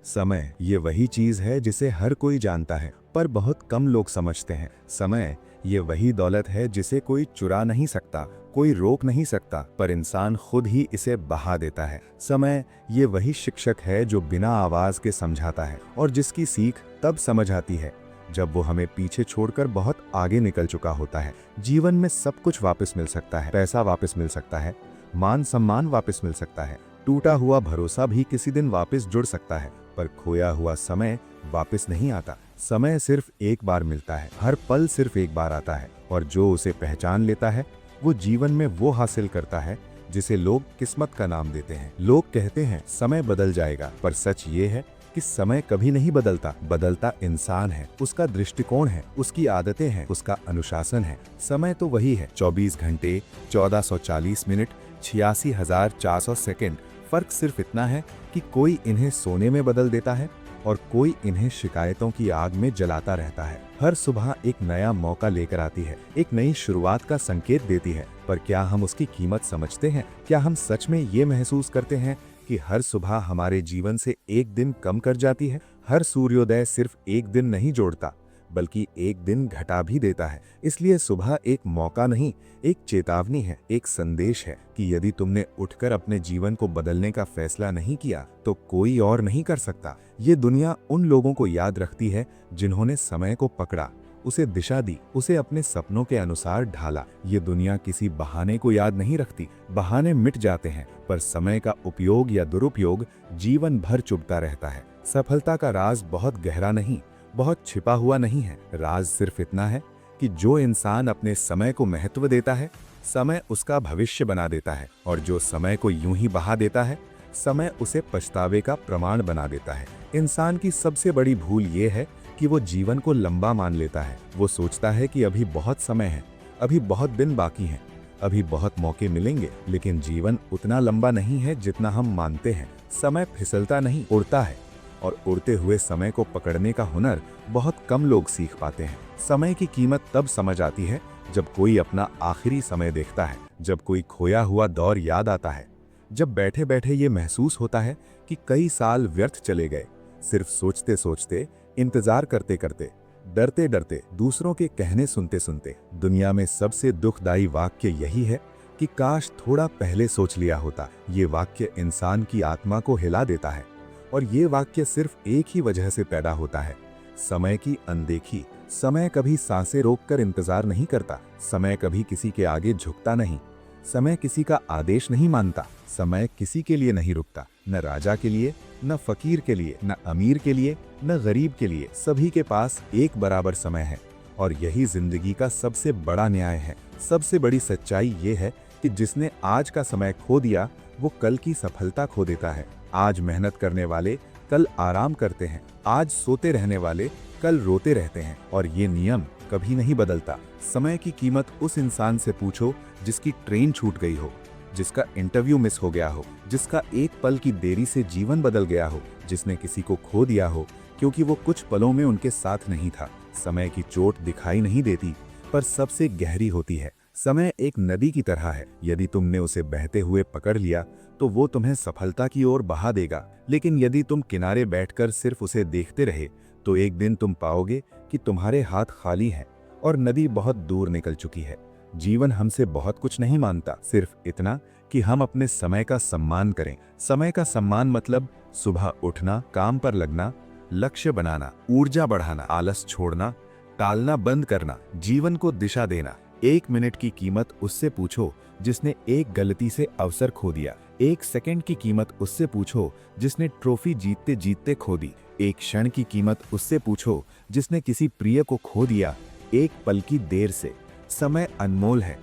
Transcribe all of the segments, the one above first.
समय ये वही चीज है जिसे हर कोई जानता है, पर बहुत कम लोग समझते हैं। समय ये वही दौलत है जिसे कोई चुरा नहीं सकता, कोई रोक नहीं सकता, पर इंसान खुद ही इसे बहा देता है। समय ये वही शिक्षक है जो बिना आवाज के समझाता है और जिसकी सीख तब समझ आती है जब वो हमें पीछे छोड़कर बहुत आगे निकल चुका होता है। जीवन में सब कुछ वापस मिल सकता है, पैसा वापस मिल सकता है, मान सम्मान वापस मिल सकता है, टूटा हुआ भरोसा भी किसी दिन वापस जुड़ सकता है, पर खोया हुआ समय वापस नहीं आता। समय सिर्फ एक बार मिलता है, हर पल सिर्फ एक बार आता है, और जो उसे पहचान लेता है वो जीवन में वो हासिल करता है जिसे लोग किस्मत का नाम देते हैं। लोग कहते हैं समय बदल जाएगा, पर सच ये है कि समय कभी नहीं बदलता। बदलता इंसान है, उसका दृष्टिकोण है, उसकी आदतें हैं, उसका अनुशासन है। समय तो वही है, 24 घंटे, 1440 मिनट, 86,400 सेकंड। फर्क सिर्फ इतना है कि कोई इन्हें सोने में बदल देता है और कोई इन्हें शिकायतों की आग में जलाता रहता है। हर सुबह एक नया मौका लेकर आती है, एक नई शुरुआत का संकेत देती है, पर क्या हम उसकी कीमत समझते हैं? क्या हम सच में ये महसूस करते हैं कि हर सुबह हमारे जीवन से एक दिन कम कर जाती है? हर सूर्योदय सिर्फ एक दिन नहीं जोड़ता, बल्कि एक दिन घटा भी देता है। इसलिए सुबह एक मौका नहीं, एक चेतावनी है, एक संदेश है कि यदि तुमने उठकर अपने जीवन को बदलने का फैसला नहीं किया तो कोई और नहीं कर सकता। ये दुनिया उन लोगों को याद रखती है जिन्होंने समय को पकड़ा, उसे दिशा दी, उसे अपने सपनों के अनुसार ढाला। ये दुनिया किसी बहाने को याद नहीं रखती। बहाने मिट जाते हैं, पर समय का उपयोग या दुरुपयोग जीवन भर चुभता रहता है। सफलता का राज बहुत गहरा नहीं, बहुत छिपा हुआ नहीं है। राज सिर्फ इतना है कि जो इंसान अपने समय को महत्व देता है, समय उसका भविष्य बना देता है, और जो समय को यूं ही बहा देता है, समय उसे पछतावे का प्रमाण बना देता है। इंसान की सबसे बड़ी भूल ये है कि वो जीवन को लंबा मान लेता है। वो सोचता है कि अभी बहुत समय है, अभी बहुत दिन बाकी हैं, अभी बहुत मौके मिलेंगे, लेकिन जीवन उतना लंबा नहीं है जितना हम मानते हैं। समय फिसलता नहीं, उड़ता है, और उड़ते हुए समय को पकड़ने का हुनर बहुत कम लोग सीख पाते हैं। समय की कीमत तब समझ आती है जब कोई अपना आखिरी समय देखता है, जब कोई खोया हुआ दौर याद आता है, जब बैठे बैठे ये महसूस होता है कि कई साल व्यर्थ चले गए, सिर्फ सोचते सोचते, इंतजार करते करते, डरते डरते, दूसरों के कहने सुनते सुनते। दुनिया में सबसे दुखदाई वाक्य यही है कि काश थोड़ा पहले सोच लिया होता। ये वाक्य इंसान की आत्मा को हिला देता है, और ये वाक्य सिर्फ एक ही वजह से पैदा होता है, समय की अनदेखी। समय कभी सांसें रोककर इंतजार नहीं करता, समय कभी किसी के आगे झुकता नहीं, समय किसी का आदेश नहीं मानता, समय किसी के लिए नहीं रुकता, न राजा के लिए, न फकीर के लिए, न अमीर के लिए, न गरीब के लिए। सभी के पास एक बराबर समय है, और यही जिंदगी का सबसे बड़ा न्याय है। सबसे बड़ी सच्चाई ये है कि जिसने आज का समय खो दिया वो कल की सफलता खो देता है। आज मेहनत करने वाले कल आराम करते हैं, आज सोते रहने वाले कल रोते रहते हैं, और ये नियम कभी नहीं बदलता। समय की कीमत उस इंसान से पूछो जिसकी ट्रेन छूट गई हो, जिसका इंटरव्यू मिस हो गया हो, जिसका एक पल की देरी से जीवन बदल गया हो, जिसने किसी को खो दिया हो क्योंकि वो कुछ पलों में उनके साथ नहीं था। समय की चोट दिखाई नहीं देती, पर सबसे गहरी होती है। समय एक नदी की तरह है, यदि तुमने उसे बहते हुए पकड़ लिया तो वो तुम्हें सफलता की ओर बहा देगा, लेकिन यदि तुम किनारे बैठकर सिर्फ उसे देखते रहे तो एक दिन तुम पाओगे कि तुम्हारे हाथ खाली हैं और नदी बहुत दूर निकल चुकी है। जीवन हमसे बहुत कुछ नहीं मांगता, सिर्फ इतना कि हम अपने समय का सम्मान करें। समय का सम्मान मतलब सुबह उठना, काम पर लगना, लक्ष्य बनाना, ऊर्जा बढ़ाना, आलस छोड़ना, टालना बंद करना, जीवन को दिशा देना। 1 मिनट की कीमत उससे पूछो जिसने एक गलती से अवसर खो दिया। 1 सेकंड की कीमत उससे पूछो जिसने ट्रॉफी जीतते जीतते खो दी। 1 क्षण की कीमत उससे पूछो जिसने किसी प्रिय को खो दिया, एक पल की देर से। समय अनमोल है,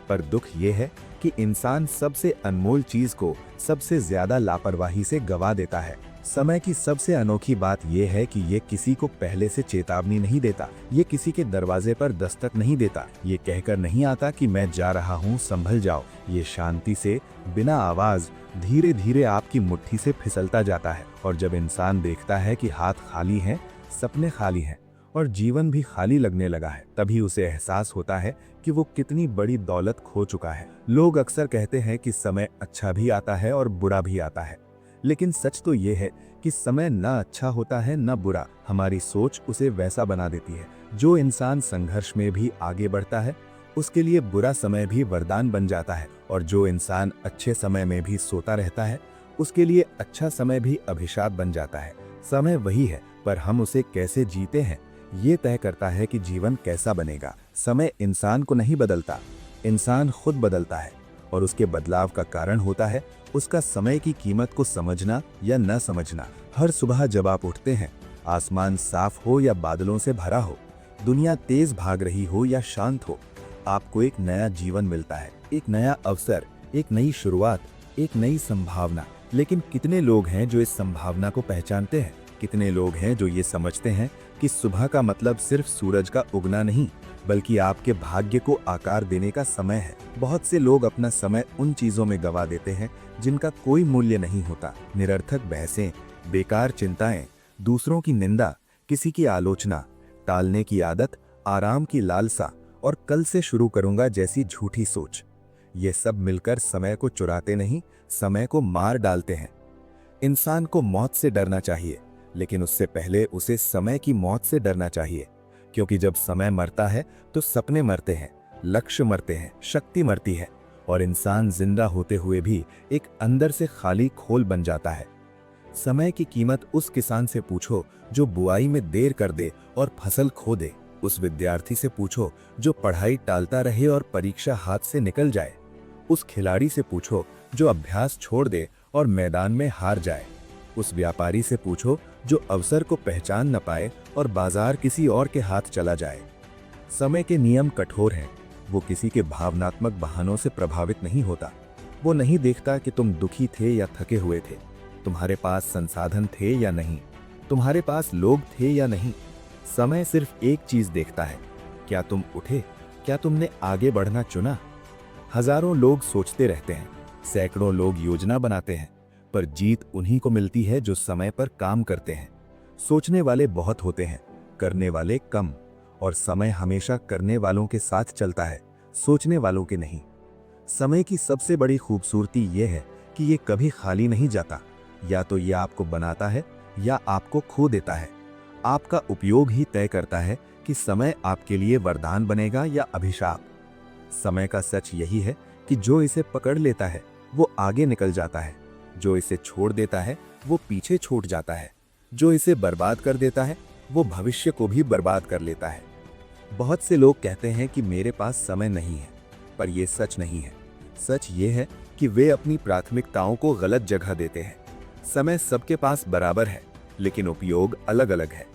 पर दुख ये है कि इंसान सबसे अनमोल चीज को सबसे ज्यादा लापरवाही से गवा देता है। समय की सबसे अनोखी बात यह है कि ये किसी को पहले से चेतावनी नहीं देता, ये किसी के दरवाजे पर दस्तक नहीं देता, ये कहकर नहीं आता कि मैं जा रहा हूँ, संभल जाओ। ये शांति से, बिना आवाज, धीरे धीरे आपकी मुट्ठी से फिसलता जाता है, और जब इंसान देखता है कि हाथ खाली हैं, सपने खाली हैं और जीवन भी खाली लगने लगा है, तभी उसे एहसास होता है कि वो कितनी बड़ी दौलत खो चुका है। लोग अक्सर कहते हैं कि समय अच्छा भी आता है और बुरा भी आता है, लेकिन सच तो ये है कि समय ना अच्छा होता है ना बुरा, हमारी सोच उसे वैसा बना देती है। जो इंसान संघर्ष में भी आगे बढ़ता है उसके लिए बुरा समय भी वरदान बन जाता है, और जो इंसान अच्छे समय में भी सोता रहता है उसके लिए अच्छा समय भी अभिशाप बन जाता है। समय वही है, पर हम उसे कैसे जीते हैं ये तय करता है कि जीवन कैसा बनेगा। समय इंसान को नहीं बदलता, इंसान खुद बदलता है, और उसके बदलाव का कारण होता है उसका समय की कीमत को समझना या न समझना। हर सुबह जब आप उठते हैं, आसमान साफ हो या बादलों से भरा हो, दुनिया तेज भाग रही हो या शांत हो, आपको एक नया जीवन मिलता है, एक नया अवसर, एक नई शुरुआत, एक नई संभावना। लेकिन कितने लोग हैं जो इस संभावना को पहचानते हैं? कितने लोग हैं जो ये समझते हैं कि सुबह का मतलब सिर्फ सूरज का उगना नहीं, बल्कि आपके भाग्य को आकार देने का समय है। बहुत से लोग अपना समय उन चीजों में गवा देते हैं जिनका कोई मूल्य नहीं होता। निरर्थक बहसें, बेकार चिंताएं, दूसरों की निंदा, किसी की आलोचना, टालने की आदत, आराम की लालसा और कल से शुरू करूंगा जैसी झूठी सोच, ये सब मिलकर समय को चुराते नहीं, समय को मार डालते हैं। इंसान को मौत से डरना चाहिए, लेकिन उससे पहले उसे समय की मौत से डरना चाहिए, क्योंकि जब समय मरता है तो सपने मरते हैं, लक्ष्य मरते हैं, शक्ति मरती है, और इंसान जिंदा होते हुए भी एक अंदर से खाली खोल बन जाता है। समय की कीमत उस किसान से पूछो जो बुआई में देर कर दे और फसल खो दे। उस विद्यार्थी से पूछो जो पढ़ाई टालता रहे और परीक्षा हाथ से निकल जाए। उस खिलाड़ी से पूछो जो अभ्यास छोड़ दे और मैदान में हार जाए। उस व्यापारी से पूछो जो अवसर को पहचान न पाए और बाजार किसी और के हाथ चला जाए। समय के नियम कठोर हैं, वो किसी के भावनात्मक बहानों से प्रभावित नहीं होता। वो नहीं देखता कि तुम दुखी थे या थके हुए थे, तुम्हारे पास संसाधन थे या नहीं, तुम्हारे पास लोग थे या नहीं। समय सिर्फ एक चीज देखता है, क्या तुम उठे, क्या तुमने आगे बढ़ना चुना। हजारों लोग सोचते रहते हैं, सैकड़ों लोग योजना बनाते हैं, पर जीत उन्हीं को मिलती है जो समय पर काम करते हैं। सोचने वाले बहुत होते हैं, करने वाले कम, और समय हमेशा करने वालों के साथ चलता है, सोचने वालों के नहीं। समय की सबसे बड़ी खूबसूरती यह है कि ये कभी खाली नहीं जाता। या तो ये आपको बनाता है या आपको खो देता है। आपका उपयोग ही तय करता है कि समय आपके लिए वरदान बनेगा या अभिशाप। समय का सच यही है कि जो इसे पकड़ लेता है वो आगे निकल जाता है, जो इसे छोड़ देता है वो पीछे छूट जाता है, जो इसे बर्बाद कर देता है वो भविष्य को भी बर्बाद कर लेता है। बहुत से लोग कहते हैं कि मेरे पास समय नहीं है, पर यह सच नहीं है। सच ये है कि वे अपनी प्राथमिकताओं को गलत जगह देते हैं। समय सबके पास बराबर है, लेकिन उपयोग अलग अलग है।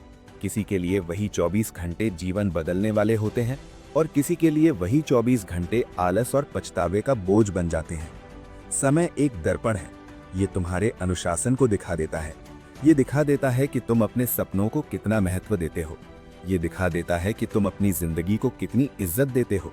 किसी के लिए वही 24 घंटे जीवन बदलने वाले होते हैं, और किसी के लिए वही 24 घंटे आलस और पछतावे का बोझ बन जाते हैं। समय एक दर्पण है, ये तुम्हारे अनुशासन को दिखा देता है। ये दिखा देता है कि तुम अपने सपनों को कितना महत्व देते हो। ये दिखा देता है कि तुम अपनी जिंदगी को कितनी इज्जत देते हो।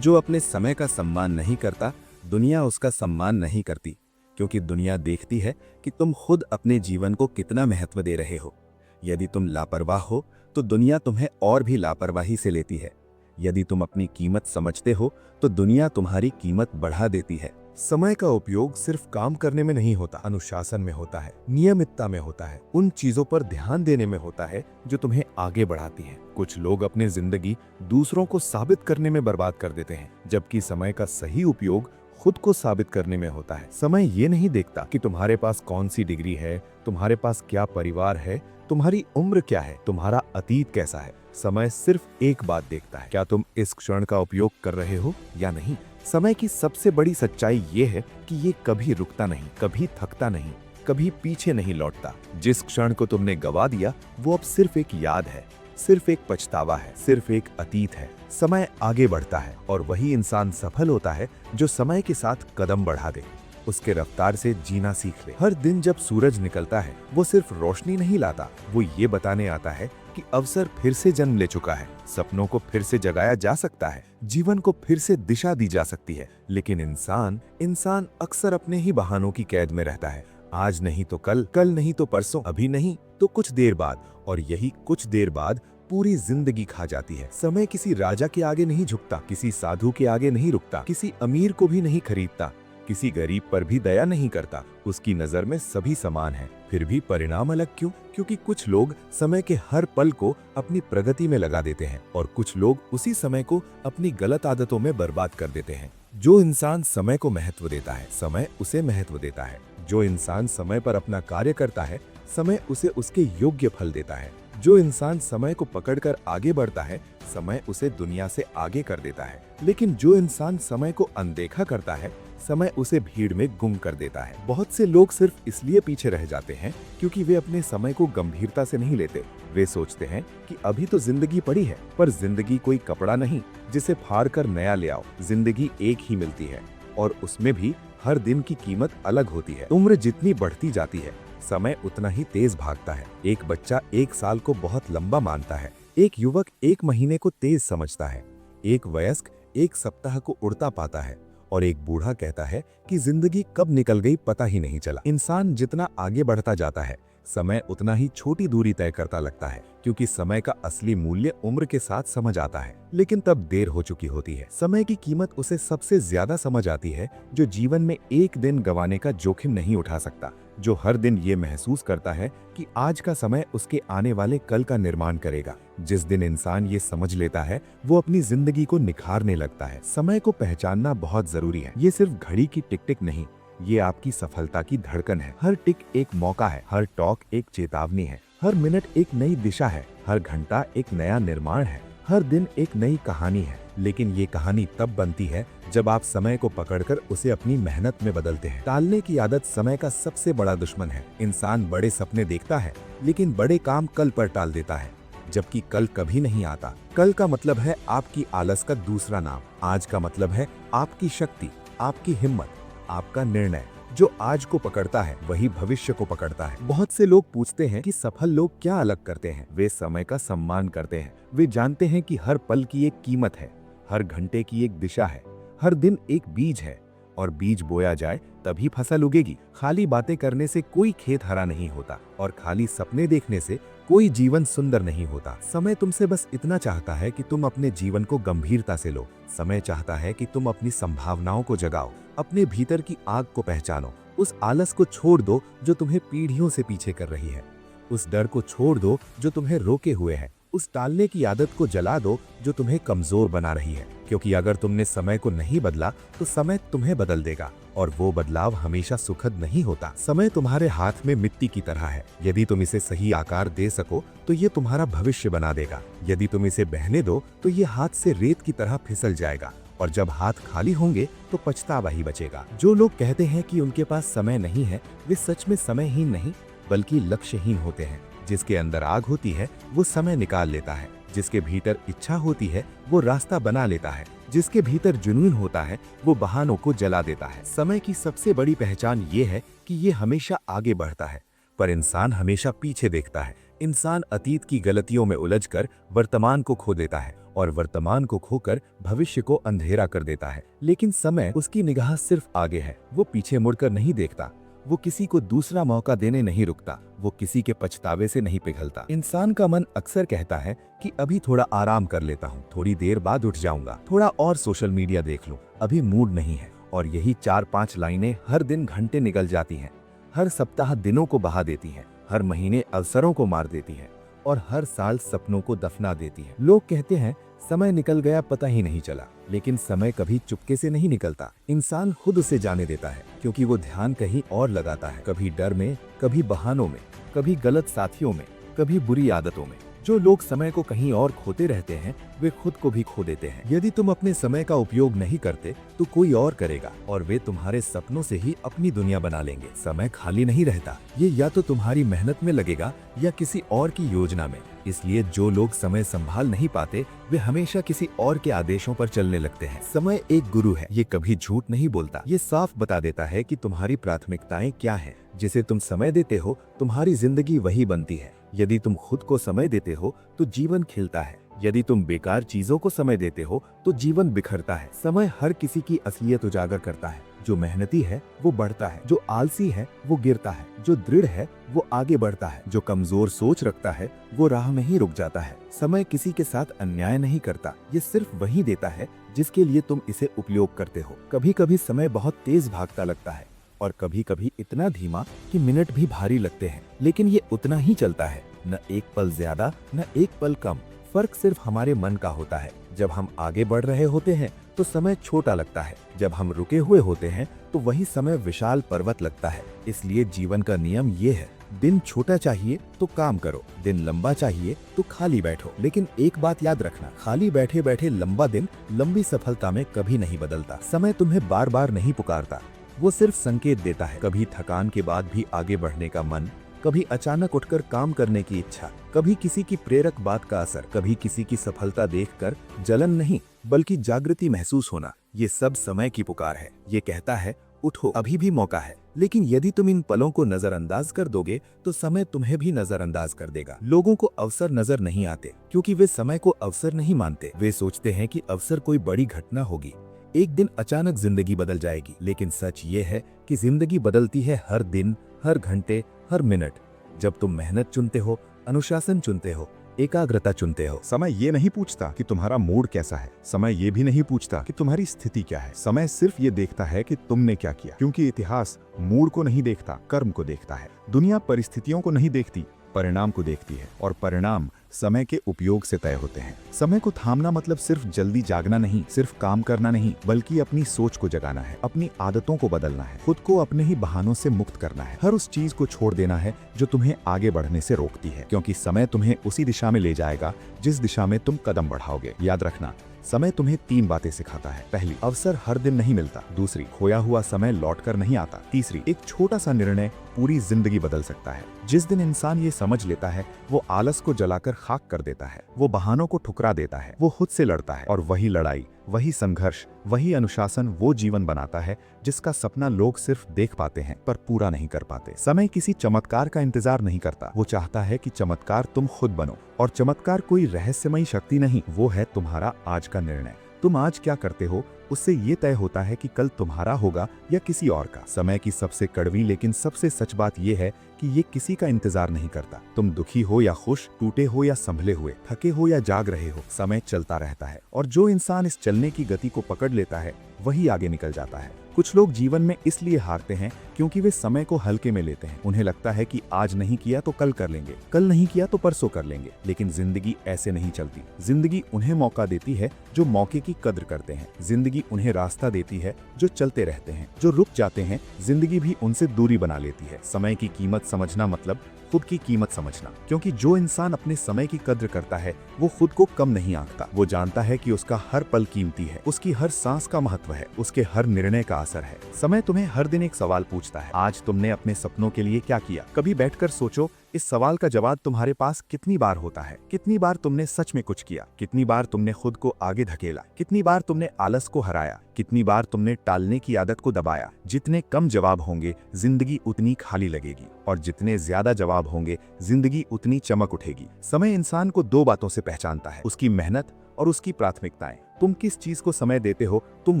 जो अपने समय का सम्मान नहीं करता, दुनिया उसका सम्मान नहीं करती, क्योंकि दुनिया देखती है कि तुम खुद अपने जीवन को कितना महत्व दे रहे हो। यदि तुम लापरवाह हो तो दुनिया तुम्हें और भी लापरवाही से लेती है। यदि तुम अपनी कीमत समझते हो तो दुनिया तुम्हारी कीमत बढ़ा देती है। समय का उपयोग सिर्फ काम करने में नहीं होता, अनुशासन में होता है, नियमितता में होता है, उन चीजों पर ध्यान देने में होता है जो तुम्हें आगे बढ़ाती हैं। कुछ लोग अपनी जिंदगी दूसरों को साबित करने में बर्बाद कर देते हैं, जबकि समय का सही उपयोग खुद को साबित करने में होता है। समय ये नहीं देखता कि तुम्हारे पास कौन सी डिग्री है, तुम्हारे पास क्या परिवार है, तुम्हारी उम्र क्या है, तुम्हारा अतीत कैसा है। समय सिर्फ एक बात देखता है, क्या तुम इस क्षण का उपयोग कर रहे हो या नहीं। समय की सबसे बड़ी सच्चाई ये है कि ये कभी रुकता नहीं, कभी थकता नहीं, कभी पीछे नहीं लौटता। जिस क्षण को तुमने गवा दिया वो अब सिर्फ एक याद है, सिर्फ एक पछतावा है, सिर्फ एक अतीत है। समय आगे बढ़ता है और वही इंसान सफल होता है जो समय के साथ कदम बढ़ा दे, उसके रफ्तार से जीना सीख ले। हर दिन जब सूरज निकलता है वो सिर्फ रोशनी नहीं लाता, वो ये बताने आता है कि अवसर फिर से जन्म ले चुका है, सपनों को फिर से जगाया जा सकता है, जीवन को फिर से दिशा दी जा सकती है। लेकिन इंसान अक्सर अपने ही बहानों की कैद में रहता है। आज नहीं तो कल, कल नहीं तो परसों, अभी नहीं तो कुछ देर बाद, और यही कुछ देर बाद पूरी जिंदगी खा जाती है। समय किसी राजा के आगे नहीं झुकता, किसी साधु के आगे नहीं रुकता, किसी अमीर को भी नहीं खरीदता। किसी गरीब पर भी दया नहीं करता। उसकी नजर में सभी समान हैं। फिर भी परिणाम अलग क्यों? क्योंकि कुछ लोग समय के हर पल को अपनी प्रगति में लगा देते हैं और कुछ लोग उसी समय को अपनी गलत आदतों में बर्बाद कर देते हैं। जो इंसान समय को महत्व देता है, समय उसे महत्व देता है। जो इंसान समय पर अपना कार्य करता है, समय उसे उसके योग्य फल देता है। जो इंसान समय को पकड़कर आगे बढ़ता है, समय उसे दुनिया से आगे कर देता है। लेकिन जो इंसान समय को अनदेखा करता है, समय उसे भीड़ में गुम कर देता है। बहुत से लोग सिर्फ इसलिए पीछे रह जाते हैं क्योंकि वे अपने समय को गंभीरता से नहीं लेते। वे सोचते हैं कि अभी तो जिंदगी पड़ी है, पर जिंदगी कोई कपड़ा नहीं जिसे फाड़ कर नया ले आओ। जिंदगी एक ही मिलती है और उसमें भी हर दिन की कीमत अलग होती है। उम्र जितनी बढ़ती जाती है, समय उतना ही तेज भागता है। एक बच्चा 1 साल को बहुत लंबा मानता है, एक युवक 1 महीने को तेज समझता है, एक वयस्क 1 सप्ताह को उड़ता पाता है और एक बूढ़ा कहता है कि जिंदगी कब निकल गई पता ही नहीं चला। इंसान जितना आगे बढ़ता जाता है, समय उतना ही छोटी दूरी तय करता लगता है, क्योंकि समय का असली मूल्य उम्र के साथ समझ आता है, लेकिन तब देर हो चुकी होती है। समय की कीमत उसे सबसे ज्यादा समझ आती है जो जीवन में एक दिन गंवाने का जोखिम नहीं उठा सकता, जो हर दिन ये महसूस करता है कि आज का समय उसके आने वाले कल का निर्माण करेगा। जिस दिन इंसान ये समझ लेता है, वो अपनी जिंदगी को निखारने लगता है। समय को पहचानना बहुत जरूरी है। ये सिर्फ घड़ी की टिक टिक नहीं, ये आपकी सफलता की धड़कन है। हर टिक एक मौका है, हर टॉक एक चेतावनी है, हर मिनट एक नई दिशा है, हर घंटा एक नया निर्माण है, हर दिन एक नई कहानी है। लेकिन ये कहानी तब बनती है जब आप समय को पकड़कर उसे अपनी मेहनत में बदलते हैं। टालने की आदत समय का सबसे बड़ा दुश्मन है। इंसान बड़े सपने देखता है, लेकिन बड़े काम कल पर टाल देता है, जबकि कल कभी नहीं आता। कल का मतलब है आपकी आलस का दूसरा नाम। आज का मतलब है आपकी शक्ति, आपकी हिम्मत, आपका निर्णय। जो आज को पकड़ता है वही भविष्य को पकड़ता है। बहुत से लोग पूछते हैं कि सफल लोग क्या अलग करते हैं। वे समय का सम्मान करते हैं। वे जानते हैं कि हर पल की एक कीमत है, हर घंटे की एक दिशा है, हर दिन एक बीज है और बीज बोया जाए तभी फसल उगेगी। खाली बातें करने से कोई खेत हरा नहीं होता और खाली सपने देखने से कोई जीवन सुंदर नहीं होता। समय तुमसे बस इतना चाहता है कि तुम अपने जीवन को गंभीरता से लो। समय चाहता है कि तुम अपनी संभावनाओं को जगाओ, अपने भीतर की आग को पहचानो। उस आलस को छोड़ दो जो तुम्हें पीढ़ियों से पीछे कर रही है। उस डर को छोड़ दो जो तुम्हें रोके हुए है। उस टालने की आदत को जला दो जो तुम्हें कमजोर बना रही है। क्योंकि अगर तुमने समय को नहीं बदला तो समय तुम्हें बदल देगा, और वो बदलाव हमेशा सुखद नहीं होता। समय तुम्हारे हाथ में मिट्टी की तरह है। यदि तुम इसे सही आकार दे सको तो ये तुम्हारा भविष्य बना देगा। यदि तुम इसे बहने दो तो ये हाथ से रेत की तरह फिसल जाएगा, और जब हाथ खाली होंगे तो पछतावा ही बचेगा। जो लोग कहते हैं कि उनके पास समय नहीं है, वे सच में समयहीन नहीं बल्कि लक्ष्यहीन होते हैं। जिसके अंदर आग होती है वो समय निकाल लेता है, जिसके भीतर इच्छा होती है वो रास्ता बना लेता है, जिसके भीतर जुनून होता है वो बहानों को जला देता है। समय की सबसे बड़ी पहचान ये है कि ये हमेशा आगे बढ़ता है, पर इंसान हमेशा पीछे देखता है। इंसान अतीत की गलतियों में उलझकर वर्तमान को खो देता है और वर्तमान को खोकर भविष्य को अंधेरा कर देता है। लेकिन समय उसकी निगाह सिर्फ आगे है। वो पीछे मुड़कर नहीं देखता, वो किसी को दूसरा मौका देने नहीं रुकता, वो किसी के पछतावे से नहीं पिघलता। इंसान का मन अक्सर कहता है कि अभी थोड़ा आराम कर लेता हूँ, थोड़ी देर बाद उठ जाऊंगा, थोड़ा और सोशल मीडिया देख लूं, अभी मूड नहीं है। और यही 4-5 लाइनें हर दिन घंटे निकल जाती हैं, हर सप्ताह दिनों को बहा देती हैं, हर महीने अवसरों को मार देती हैं और हर साल सपनों को दफना देती हैं। लोग कहते हैं समय निकल गया पता ही नहीं चला, लेकिन समय कभी चुपके से नहीं निकलता। इंसान खुद उसे जाने देता है, क्योंकि वो ध्यान कहीं और लगाता है, कभी डर में, कभी बहानों में, कभी गलत साथियों में, कभी बुरी आदतों में। जो लोग समय को कहीं और खोते रहते हैं वे खुद को भी खो देते हैं। यदि तुम अपने समय का उपयोग नहीं करते तो कोई और करेगा, और वे तुम्हारे सपनों से ही अपनी दुनिया बना लेंगे। समय खाली नहीं रहता, ये या तो तुम्हारी मेहनत में लगेगा या किसी और की योजना में। इसलिए जो लोग समय संभाल नहीं पाते वे हमेशा किसी और के आदेशों पर चलने लगते हैं। समय एक गुरु है, ये कभी झूठ नहीं बोलता। ये साफ बता देता है कि तुम्हारी प्राथमिकताएं क्या हैं। जिसे तुम समय देते हो तुम्हारी जिंदगी वही बनती है। यदि तुम खुद को समय देते हो तो जीवन खिलता है, यदि तुम बेकार चीजों को समय देते हो तो जीवन बिखरता है। समय हर किसी की असलियत उजागर करता है। जो मेहनती है वो बढ़ता है, जो आलसी है वो गिरता है, जो दृढ़ है वो आगे बढ़ता है, जो कमजोर सोच रखता है वो राह में ही रुक जाता है। समय किसी के साथ अन्याय नहीं करता, ये सिर्फ वही देता है जिसके लिए तुम इसे उपयोग करते हो। कभी कभी समय बहुत तेज भागता लगता है और कभी कभी इतना धीमा कि मिनट भी भारी लगते हैं, लेकिन ये उतना ही चलता है, न एक पल ज्यादा न एक पल कम। फर्क सिर्फ हमारे मन का होता है। जब हम आगे बढ़ रहे होते हैं तो समय छोटा लगता है, जब हम रुके हुए होते हैं तो वही समय विशाल पर्वत लगता है। इसलिए जीवन का नियम ये है, दिन छोटा चाहिए तो काम करो, दिन लंबा चाहिए तो खाली बैठो। लेकिन एक बात याद रखना, खाली बैठे बैठे लंबा दिन लंबी सफलता में कभी नहीं बदलता। समय तुम्हें बार बार नहीं पुकारता, वो सिर्फ संकेत देता है। कभी थकान के बाद भी आगे बढ़ने का मन, कभी अचानक उठकर काम करने की इच्छा, कभी किसी की प्रेरक बात का असर, कभी किसी की सफलता देखकर जलन नहीं बल्कि जागृति महसूस होना। ये सब समय की पुकार है। ये कहता है उठो, अभी भी मौका है। लेकिन यदि तुम इन पलों को नजरअंदाज कर दोगे तो समय तुम्हें भी नजरअंदाज कर देगा। लोगों को अवसर नजर नहीं आते क्योंकि वे समय को अवसर नहीं मानते। वे सोचते हैं कि अवसर कोई बड़ी घटना होगी, एक दिन अचानक जिंदगी बदल जाएगी। लेकिन सच ये है कि जिंदगी बदलती है हर दिन, हर घंटे, हर मिनट। जब तुम मेहनत चुनते हो, अनुशासन चुनते हो, एकाग्रता चुनते हो। समय ये नहीं पूछता कि तुम्हारा मूड कैसा है, समय ये भी नहीं पूछता कि तुम्हारी स्थिति क्या है। समय सिर्फ ये देखता है कि तुमने क्या किया, क्योंकि इतिहास मूड को नहीं देखता, कर्म को देखता है। दुनिया परिस्थितियों को नहीं देखती, परिणाम को देखती है, और परिणाम समय के उपयोग से तय होते हैं। समय को थामना मतलब सिर्फ जल्दी जागना नहीं, सिर्फ काम करना नहीं, बल्कि अपनी सोच को जगाना है, अपनी आदतों को बदलना है, खुद को अपने ही बहानों से मुक्त करना है, हर उस चीज को छोड़ देना है जो तुम्हें आगे बढ़ने से रोकती है, क्योंकि समय तुम्हें उसी दिशा में ले जाएगा जिस दिशा में तुम कदम बढ़ाओगे। याद रखना, समय तुम्हें 3 बातें सिखाता है। पहली, अवसर हर दिन नहीं मिलता। दूसरी, खोया हुआ समय लौटकर नहीं आता। तीसरी, एक छोटा सा निर्णय पूरी जिंदगी बदल सकता है। जिस दिन इंसान ये समझ लेता है, वो आलस को जलाकर खाक कर देता है, वो बहानों को ठुकरा देता है, वो खुद से लड़ता है, और वही लड़ाई, वही संघर्ष, वही अनुशासन वो जीवन बनाता है जिसका सपना लोग सिर्फ देख पाते हैं पर पूरा नहीं कर पाते। समय किसी चमत्कार का इंतजार नहीं करता, वो चाहता है कि चमत्कार तुम खुद बनो। और चमत्कार कोई रहस्यमयी शक्ति नहीं, वो है तुम्हारा आज का निर्णय। तुम आज क्या करते हो उससे ये तय होता है कि कल तुम्हारा होगा या किसी और का। समय की सबसे कड़वी लेकिन सबसे सच बात ये है कि ये किसी का इंतजार नहीं करता। तुम दुखी हो या खुश, टूटे हो या संभले हुए, थके हो या जाग रहे हो, समय चलता रहता है। और जो इंसान इस चलने की गति को पकड़ लेता है वही आगे निकल जाता है। कुछ लोग जीवन में इसलिए हारते हैं क्योंकि वे समय को हल्के में लेते हैं। उन्हें लगता है कि आज नहीं किया तो कल कर लेंगे, कल नहीं किया तो परसों कर लेंगे। लेकिन जिंदगी ऐसे नहीं चलती। जिंदगी उन्हें मौका देती है जो मौके की कद्र करते हैं। जिंदगी उन्हें रास्ता देती है जो चलते रहते हैं। जो रुक जाते हैं, जिंदगी भी उनसे दूरी बना लेती है। समय की कीमत समझना मतलब खुद की कीमत समझना, क्योंकि जो इंसान अपने समय की कद्र करता है वो खुद को कम नहीं आंकता। वो जानता है कि उसका हर पल कीमती है, उसकी हर सांस का महत्व है, उसके हर निर्णय का असर है। समय तुम्हें हर दिन एक सवाल पूछता है, आज तुमने अपने सपनों के लिए क्या किया? कभी बैठकर सोचो, इस सवाल का जवाब तुम्हारे पास कितनी बार होता है? कितनी बार तुमने सच में कुछ किया? कितनी बार तुमने खुद को आगे धकेला? कितनी बार तुमने आलस को हराया? कितनी बार तुमने टालने की आदत को दबाया? जितने कम जवाब होंगे जिंदगी उतनी खाली लगेगी, और जितने ज्यादा जवाब होंगे जिंदगी उतनी चमक उठेगी। समय इंसान को 2 बातों से पहचानता है, उसकी मेहनत और उसकी प्राथमिकताएं। तुम किस चीज को समय देते हो तुम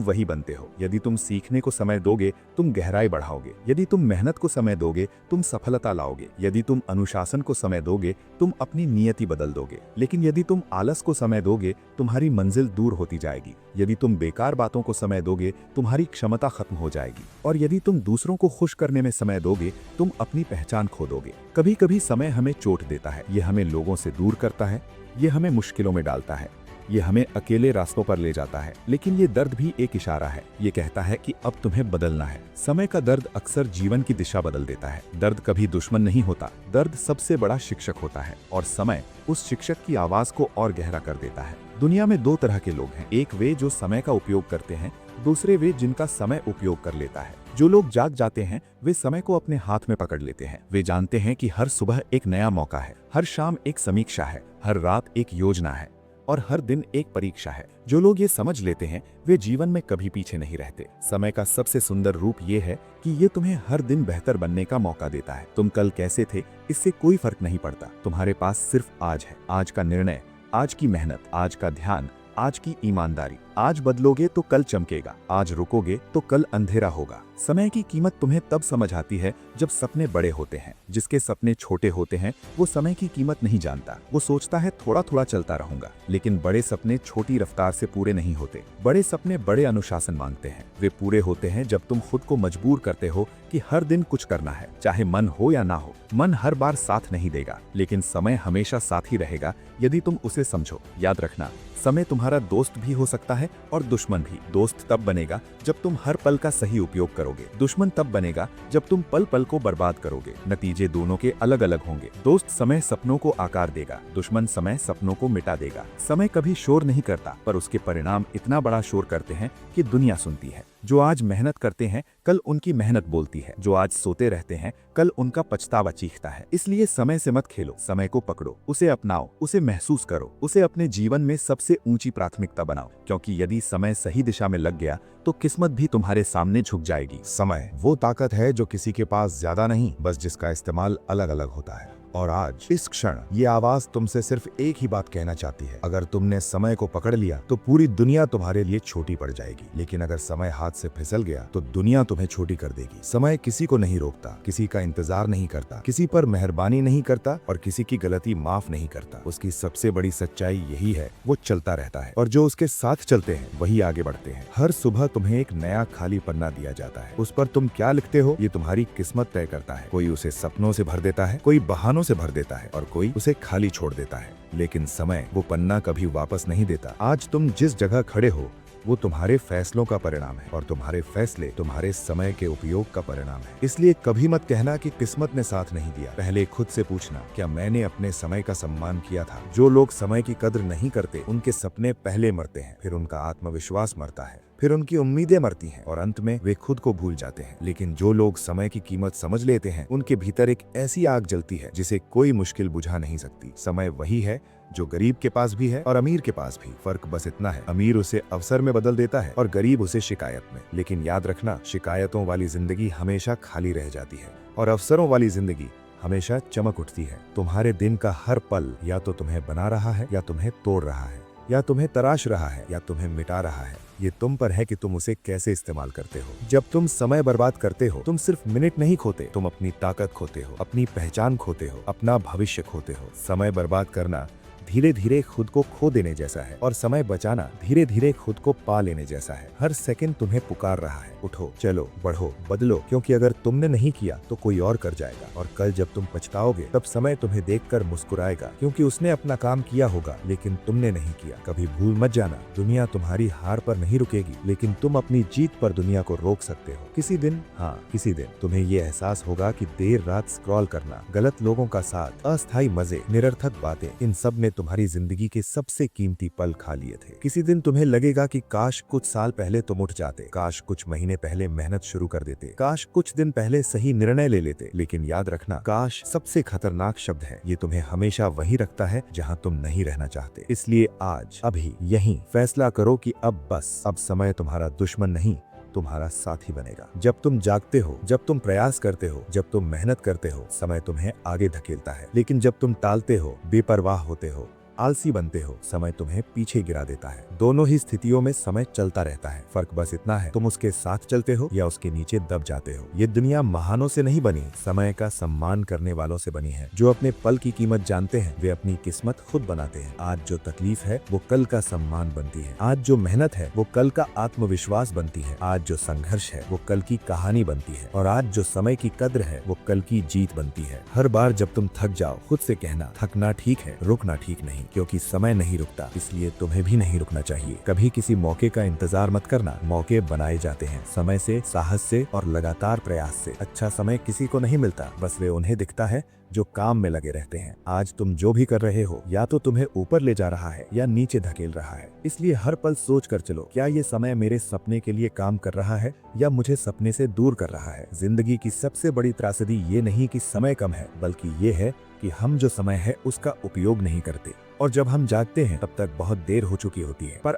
वही बनते हो। यदि तुम सीखने को समय दोगे तुम गहराई बढ़ाओगे। यदि तुम मेहनत को समय दोगे तुम सफलता लाओगे। यदि तुम अनुशासन को समय दोगे तुम अपनी नियति बदल दोगे। लेकिन यदि तुम आलस को समय दोगे तुम्हारी मंजिल दूर होती जाएगी। यदि तुम बेकार बातों को समय दोगे तुम्हारी क्षमता खत्म हो जाएगी। और यदि तुम दूसरों को खुश करने में समय दोगे तुम अपनी पहचान खो दोगे। कभी कभी समय हमें चोट देता है, ये हमें लोगों से दूर करता है, ये हमें मुश्किलों में डालता है, ये हमें अकेले रास्तों पर ले जाता है। लेकिन ये दर्द भी एक इशारा है, ये कहता है कि अब तुम्हें बदलना है। समय का दर्द अक्सर जीवन की दिशा बदल देता है। दर्द कभी दुश्मन नहीं होता, दर्द सबसे बड़ा शिक्षक होता है, और समय उस शिक्षक की आवाज को और गहरा कर देता है। दुनिया में 2 तरह के लोग हैं, एक वे जो समय का उपयोग करते हैं, दूसरे वे जिनका समय उपयोग कर लेता है। जो लोग जाग जाते हैं वे समय को अपने हाथ में पकड़ लेते हैं। वे जानते हैं कि हर सुबह एक नया मौका है, हर शाम एक समीक्षा है, हर रात एक योजना है, और हर दिन एक परीक्षा है। जो लोग ये समझ लेते हैं वे जीवन में कभी पीछे नहीं रहते। समय का सबसे सुंदर रूप ये है कि ये तुम्हें हर दिन बेहतर बनने का मौका देता है। तुम कल कैसे थे इससे कोई फर्क नहीं पड़ता, तुम्हारे पास सिर्फ आज है। आज का निर्णय, आज की मेहनत, आज का ध्यान, आज की ईमानदारी। आज बदलोगे तो कल चमकेगा, आज रुकोगे तो कल अंधेरा होगा। समय की कीमत तुम्हें तब समझ आती है जब सपने बड़े होते हैं। जिसके सपने छोटे होते हैं वो समय की कीमत नहीं जानता। वो सोचता है थोड़ा थोड़ा चलता रहूंगा। लेकिन बड़े सपने छोटी रफ्तार से पूरे नहीं होते। बड़े सपने बड़े अनुशासन मांगते हैं। वे पूरे होते हैं जब तुम खुद को मजबूर करते हो कि हर दिन कुछ करना है, चाहे मन हो या ना हो। मन हर बार साथ नहीं देगा, लेकिन समय हमेशा साथ ही रहेगा यदि तुम उसे समझो। याद रखना, समय तुम्हारा दोस्त भी हो सकता है और दुश्मन भी। दोस्त तब बनेगा जब तुम हर पल का सही उपयोग करोगे। दुश्मन तब बनेगा जब तुम पल पल को बर्बाद करोगे। नतीजे दोनों के अलग अलग होंगे। दोस्त समय सपनों को आकार देगा, दुश्मन समय सपनों को मिटा देगा। समय कभी शोर नहीं करता, पर उसके परिणाम इतना बड़ा शोर करते हैं कि दुनिया सुनती है। जो आज मेहनत करते हैं, कल उनकी मेहनत बोलती है। जो आज सोते रहते हैं, कल उनका पछतावा चीखता है। इसलिए समय से मत खेलो, समय को पकड़ो, उसे अपनाओ, उसे महसूस करो, उसे अपने जीवन में सबसे ऊंची प्राथमिकता बनाओ। क्योंकि यदि समय सही दिशा में लग गया तो किस्मत भी तुम्हारे सामने झुक जाएगी। समय वो ताकत है जो किसी के पास ज्यादा नहीं, बस जिसका इस्तेमाल अलग अलग होता है। और आज इस क्षण ये आवाज तुमसे सिर्फ एक ही बात कहना चाहती है। अगर तुमने समय को पकड़ लिया तो पूरी दुनिया तुम्हारे लिए छोटी पड़ जाएगी, लेकिन अगर समय हाथ से फिसल गया तो दुनिया तुम्हें छोटी कर देगी। समय किसी को नहीं रोकता, किसी का इंतजार नहीं करता, किसी पर मेहरबानी नहीं करता और किसी की गलती माफ नहीं करता। उसकी सबसे बड़ी सच्चाई यही है, वो चलता रहता है और जो उसके साथ चलते हैं वही आगे बढ़ते हैं। हर सुबह तुम्हें एक नया खाली पन्ना दिया जाता है। उस पर तुम क्या लिखते हो ये तुम्हारी किस्मत तय करता है। कोई उसे सपनों से भर देता है, कोई बहानों से भर देता है और कोई उसे खाली छोड़ देता है। लेकिन समय वो पन्ना कभी वापस नहीं देता। आज तुम जिस जगह खड़े हो वो तुम्हारे फैसलों का परिणाम है और तुम्हारे फैसले तुम्हारे समय के उपयोग का परिणाम है। इसलिए कभी मत कहना कि किस्मत ने साथ नहीं दिया। पहले खुद से पूछना, क्या मैंने अपने समय का सम्मान किया था? जो लोग समय की कद्र नहीं करते उनके सपने पहले मरते हैं, फिर उनका आत्मविश्वास मरता है, फिर उनकी उम्मीदें मरती हैं और अंत में वे खुद को भूल जाते हैं। लेकिन जो लोग समय की कीमत समझ लेते हैं उनके भीतर एक ऐसी आग जलती है जिसे कोई मुश्किल बुझा नहीं सकती। समय वही है जो गरीब के पास भी है और अमीर के पास भी। फर्क बस इतना है, अमीर उसे अवसर में बदल देता है और गरीब उसे शिकायत में। लेकिन याद रखना, शिकायतों वाली जिंदगी हमेशा खाली रह जाती है और अवसरों वाली जिंदगी हमेशा चमक उठती है। तुम्हारे दिन का हर पल या तो तुम्हें बना रहा है या तुम्हें तोड़ रहा है, या तुम्हें तराश रहा है या तुम्हें मिटा रहा है। ये तुम पर है कि तुम उसे कैसे इस्तेमाल करते हो। जब तुम समय बर्बाद करते हो तुम सिर्फ मिनट नहीं खोते, तुम अपनी ताकत खोते हो, अपनी पहचान खोते हो, अपना भविष्य खोते हो। समय बर्बाद करना धीरे धीरे खुद को खो देने जैसा है और समय बचाना धीरे धीरे खुद को पा लेने जैसा है। हर सेकंड तुम्हें पुकार रहा है, उठो, चलो, बढ़ो, बदलो, क्योंकि अगर तुमने नहीं किया तो कोई और कर जाएगा। और कल जब तुम पछताओगे तब समय तुम्हें देखकर मुस्कुराएगा, क्योंकि उसने अपना काम किया होगा लेकिन तुमने नहीं किया। कभी भूल मत जाना, दुनिया तुम्हारी हार पर नहीं रुकेगी, लेकिन तुम अपनी जीत पर दुनिया को रोक सकते हो। किसी दिन, हाँ किसी दिन तुम्हें ये एहसास होगा कि देर रात स्क्रॉल करना, गलत लोगों का साथ, अस्थायी मजे, निरर्थक बातें, इन सब ने तुम्हारी जिंदगी के सबसे कीमती पल खा लिए थे। किसी दिन तुम्हें लगेगा कि काश कुछ साल पहले तुम उठ जाते, काश कुछ महीने पहले मेहनत शुरू कर देते, काश कुछ दिन पहले सही निर्णय ले लेते। लेकिन याद रखना, काश सबसे खतरनाक शब्द है। ये तुम्हें हमेशा वहीं रखता है जहां तुम नहीं रहना चाहते। इसलिए आज, अभी, यहीं फैसला करो कि अब बस, अब समय तुम्हारा दुश्मन नहीं, तुम्हारा साथी बनेगा। जब तुम जागते हो, जब तुम प्रयास करते हो, जब तुम मेहनत करते हो, समय तुम्हें आगे धकेलता है। लेकिन जब तुम टालते हो, बेपरवाह होते हो, आलसी बनते हो, समय तुम्हें पीछे गिरा देता है। दोनों ही स्थितियों में समय चलता रहता है। फर्क बस इतना है, तुम उसके साथ चलते हो या उसके नीचे दब जाते हो। ये दुनिया महानों से नहीं बनी, समय का सम्मान करने वालों से बनी है। जो अपने पल की कीमत जानते हैं वे अपनी किस्मत खुद बनाते हैं। आज जो तकलीफ है वो कल का सम्मान बनती है। आज जो मेहनत है वो कल का आत्मविश्वास बनती है। आज जो संघर्ष है वो कल की कहानी बनती है। और आज जो समय की कद्र है वो कल की जीत बनती है। हर बार जब तुम थक जाओ, खुद से कहना, थकना ठीक है, रुकना ठीक नहीं, क्योंकि समय नहीं रुकता, इसलिए तुम्हें भी नहीं रुकना चाहिए। कभी किसी मौके का इंतजार मत करना, मौके बनाए जाते हैं समय से, साहस से और लगातार प्रयास से। अच्छा समय किसी को नहीं मिलता, बस वे उन्हें दिखता है जो काम में लगे रहते हैं। आज तुम जो भी कर रहे हो या तो तुम्हें ऊपर ले जा रहा है या नीचे धकेल रहा है। इसलिए हर पल सोच कर चलो, क्या ये समय मेरे सपने के लिए काम कर रहा है या मुझे सपने से दूर कर रहा है। जिंदगी की सबसे बड़ी त्रासदी ये नहीं कि समय कम है, बल्कि ये है कि हम जो समय है उसका उपयोग नहीं करते। और जब हम जागते हैं तब तक बहुत देर हो चुकी होती है। पर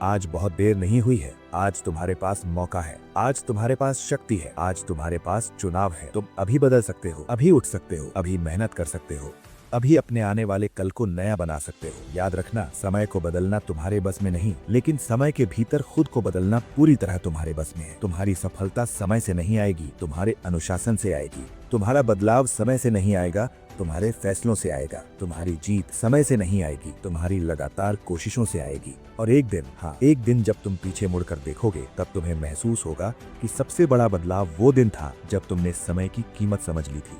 आज बहुत देर नहीं हुई है। आज तुम्हारे पास मौका है, आज तुम्हारे पास शक्ति है, आज तुम्हारे पास चुनाव है। तुम अभी बदल सकते हो, अभी उठ सकते हो, अभी मेहनत कर सकते हो। अभी अपने आने वाले कल को नया बना सकते हो। याद रखना, समय को बदलना तुम्हारे बस में नहीं, लेकिन समय के भीतर खुद को बदलना पूरी तरह तुम्हारे बस में है। तुम्हारी सफलता समय से नहीं आएगी, तुम्हारे अनुशासन से आएगी। तुम्हारा बदलाव समय से नहीं आएगा, तुम्हारे फैसलों से आएगा। तुम्हारी जीत समय से नहीं आएगी, तुम्हारी लगातार कोशिशों से आएगी। और एक दिन, हाँ एक दिन जब तुम पीछे मुड़कर देखोगे, तब तुम्हें महसूस होगा कि सबसे बड़ा बदलाव वो दिन था जब तुमने समय की कीमत समझ ली थी।